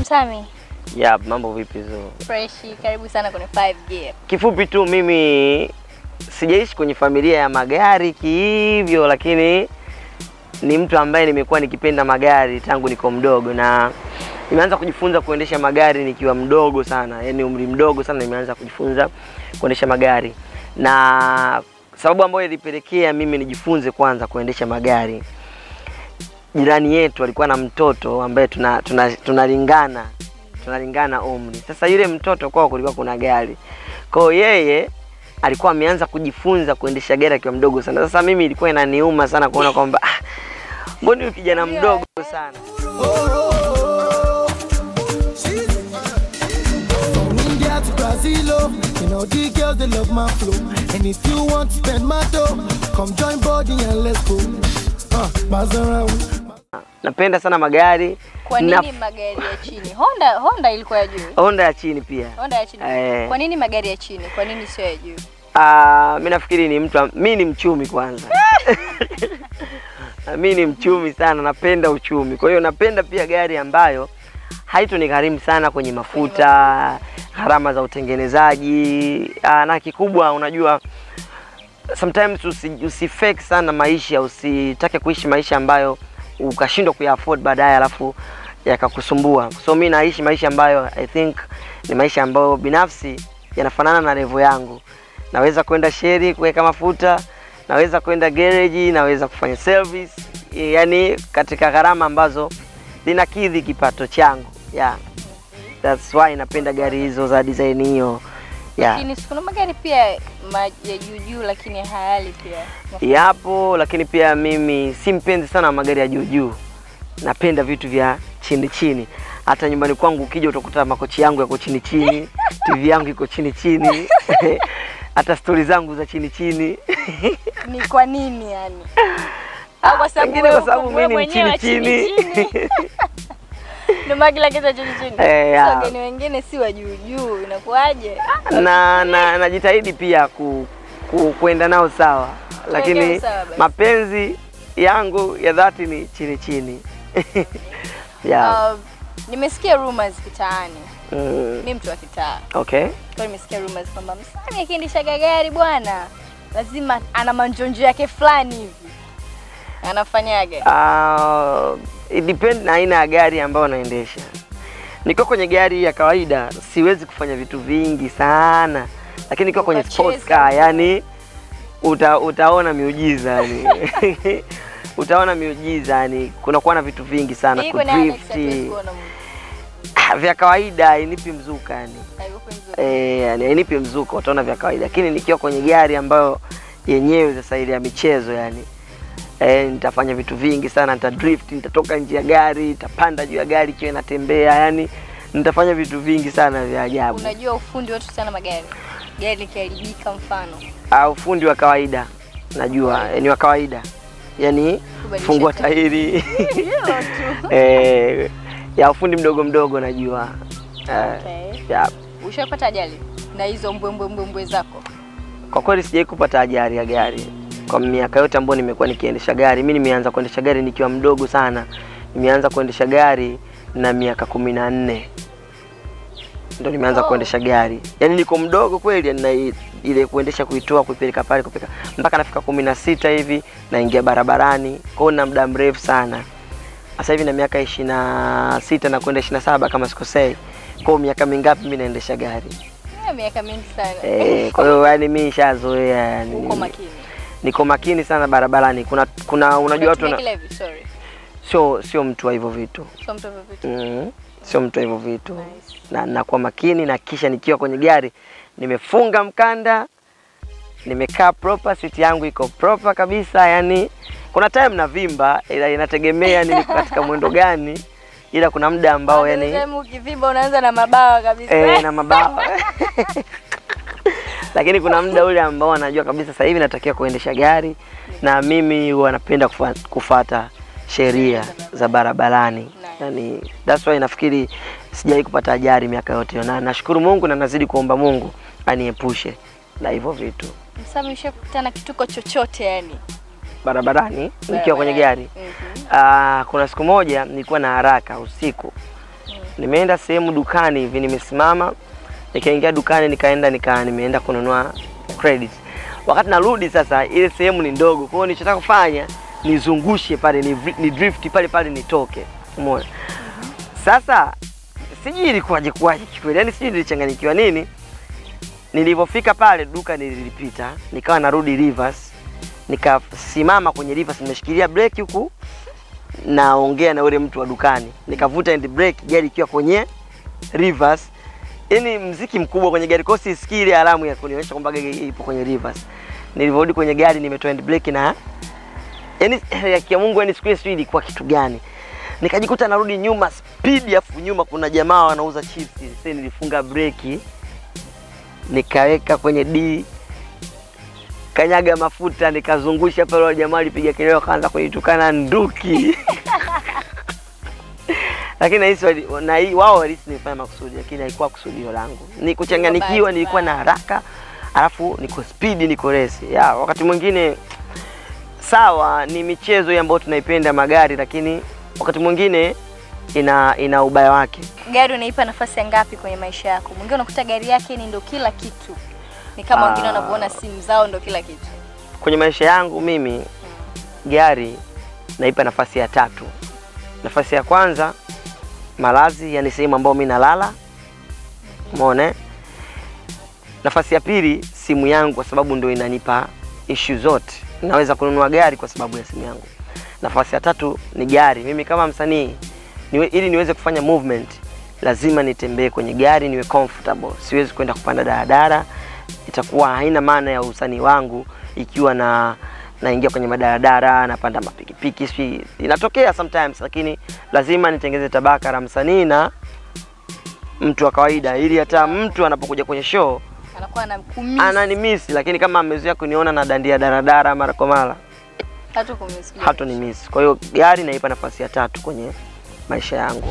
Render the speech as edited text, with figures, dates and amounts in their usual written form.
Msami. Mambo vipi zo? Freshi, karibu sana kwenye 5 Gear. Kifupi tu mimi sijaishi kwenye familia ya magari kihivyo, lakini ni mtu ambaye nimekuwa nikipenda magari tangu niko mdogo, na nimeanza kujifunza kuendesha magari nikiwa mdogo sana. Yaani umri mdogo sana nimeanza kujifunza kuendesha magari. Na sababu ambayo ilipelekea mimi nijifunze kwanza kuendesha magari, jirani yetu alikuwa na mtoto ambaye tunalingana umri. Sasa yule mtoto kwao kulikuwa kuna gari. Kwa yeye alikuwa ameanza kujifunza kuendesha gari akiwa mdogo sana. Sasa mimi ilikuwa inaniuma sana kuona kwamba mbona huyu kijana mdogo sana. You know the girls they love my flow, and if you want to spend my dough, come join body and let's go. Napenda sana magari. Kwa nini magari ya chini? Honda ilikuwa ya juu. Honda ya chini pia. Honda ya chini. Kwa nini magari ya chini? Kwa nini sio ya juu? Mimi nafikiri mimi ni mchumi kwanza. Mimi ni mchumi sana, napenda uchumi. Kwa hiyo napenda pia gari ambayo haitonigharimu sana kwenye mafuta, gharama za utengenezaji, na kikubwa unajua sometimes usifake sana maisha, usitake kuishi maisha ambayo ukashindwa kuyafford baadaye alafu yakakusumbua. So mimi naishi maisha ambayo I think ni maisha ambayo binafsi yanafanana na level yangu. Naweza kwenda sheri kuweka mafuta, naweza kwenda garage, naweza kufanya service, yani katika gharama ambazo zinakidhi kipato changu. That's why napenda gari hizo za design hiyo. Lakini kuna magari pia ya juu lakini hayali pia. Yapo, lakini pia mimi si mpenzi sana magari ya juu. Napenda vitu vya chini. Hata nyumbani kwangu ukija utakuta makochi yangu yako chini, TV yangu iko chini. Hata stories zangu za chini. Ni kwa nini yani? Au kwa sababu mimi ni chini. Ndio magila kiza chini. Wageni wengine si wa juu, inakuaje? Najitahidi pia kuenda nao sawa. Lakini mapenzi yangu ya dhati ni chini. Nimesikia rumors kitaani. Mimi mtu wa kitaa. Okay. Kwa nimesikia rumors kwamba Msami akiendesha gari bwana, lazima ana manjonjo yake fulani hivi. Anafanyaje? It depends na aina ya gari ambayo naendesha. Niko kwenye gari ya kawaida siwezi kufanya vitu vingi sana, lakini niko kwenye sports car yani utaona miujiza yani. Utaona miujiza yani, kuna kuwa na vitu vingi sana kudrift. Vya kawaida inipi mzuka yani. Yani inipi mzuka utaona vya kawaida, lakini nikiwa kwenye gari ambayo yenyewe sasa ile ya michezo yani, nitafanya vitu vingi sana, nitadrift, nitatoka nje ya gari, nitapanda juu ya gari kiwa inatembea, yani nitafanya vitu vingi sana vya ajabu. Unajua ufundi wetu sana magari. Gari likiharibika mfano. Ufundi wa kawaida. Najua, ni wa kawaida. Yani fungua tairi. Ya ufundi mdogo najua. Okay. Ushapata ajali na hizo mbwembwe zako? Kwa kweli sijawahi kupata ajali ya gari. Kwa miaka yote ambayo nimekuwa nikiendesha gari, mimi nimeanza kuendesha gari nikiwa mdogo sana. Nimeanza kuendesha gari na miaka 14. Ndio nimeanza kuendesha gari. Yaani niko mdogo kweli, na ile kuendesha kuitoa kuipeleka pale mpaka nafika 16 hivi naingia barabarani. Kwa hiyo na muda mrefu sana. Sasa hivi na miaka 26 na kwenda 27 kama sikosei. Kwa hiyo miaka mingapi mimi naendesha gari? Miaka mingi sana. Kwa hiyo yani mimi nishazoea yani. Uko makini. Niko makini sana barabarani. Kuna unajua watu sio mtu wa hivyo vitu. Sio mtu wa hivyo vitu. Na nakuwa makini, na kisha nikiwa kwenye gari nimefunga mkanda, nimekaa proper, seat yangu iko proper kabisa yani. Kuna time na vimba, ila inategemea niko katika mwendo gani. Ila kuna muda ambao yani ukivimba unaanza na mabawa kabisa. Na mabawa. Lakini kuna muda ule ambao anajua kabisa sasa hivi natakiwa kuendesha gari, na mimi huwa napenda kufuata sheria za barabarani. Yani that's why nafikiri sijawahi kupata ajali miaka yote, na nashukuru Mungu na nazidi kuomba Mungu aniepushe na hivyo vitu. Msami ushakutana kituko chochote yani barabarani nikiwa kwenye gari? Kuna siku moja nilikuwa na haraka usiku. Nimeenda sehemu dukani hivi, nimesimama, nikaingia dukani, nimeenda kununua credit. Wakati narudi sasa, ile sehemu ni ndogo, kwa hiyo nilichotaka kufanya nizungushe pale, ni drift pale nitoke. Umeona? Sasa sijui ilikuwaje kweli, yani sijui nilichanganyikiwa nini. Nilipofika pale duka nilipita, nikawa narudi reverse, nikasimama kwenye reverse, nimeshikilia brake huku naongea na yule mtu wa dukani. Nikavuta hand brake, gari ikiwa kwenye reverse. Yaani mziki mkubwa kwenye gari, kwa sisikii ile alamu ya kunionyesha kwamba gari ipo kwenye reverse. Nilivorudi kwenye gari nimetoa hand brake na yaani ya Mungu, yani siku ile ilikuwa kitu gani? Nikajikuta narudi nyuma speed, afu nyuma kuna jamaa wanauza chips. Sasa nilifunga breki, nikaweka kwenye D, kanyaga mafuta, nikazungusha pale. Wale jamaa alipiga kelele, akaanza kunitukana nduki. Lakini hii wao walisifanya makusudi, lakini haikuwa kusudio langu. Ni kuchanganikiwa, nilikuwa na haraka, alafu niko speed, niko race. Ya wakati mwingine sawa, ni michezo ambayo tunaipenda magari, lakini wakati mwingine ina ubaya wake. Gari unaipa nafasi ngapi kwenye maisha yako? Mwingine unakuta gari yake ni ndio kila kitu. Ni kama wengine wanavyoona simu zao ndio kila kitu. Kwenye maisha yangu mimi gari naipa nafasi ya 3. Nafasi ya kwanza malazi, yani sehemu ambayo mimi nalala. Umeona? Nafasi ya pili simu yangu, kwa sababu ndio inanipa issue zote. Naweza kununua gari kwa sababu ya simu yangu. Nafasi ya 3 ni gari. Mimi kama msanii ili niweze kufanya movement lazima nitembee kwenye gari, niwe comfortable. Siwezi kwenda kupanda daladala, itakuwa haina maana ya usanii wangu ikiwa naingia kwenye madaladala, napanda mapikipiki. Si inatokea sometimes, lakini lazima nitengeze tabaka la msanii na mtu wa kawaida, ili hata mtu anapokuja kwenye show anakuwa ananimiss. Lakini kama amezoea kuniona na dandia daladala mara kwa mara, hato ni miss. Kwa hiyo gari naipa nafasi ya 3 kwenye maisha yangu.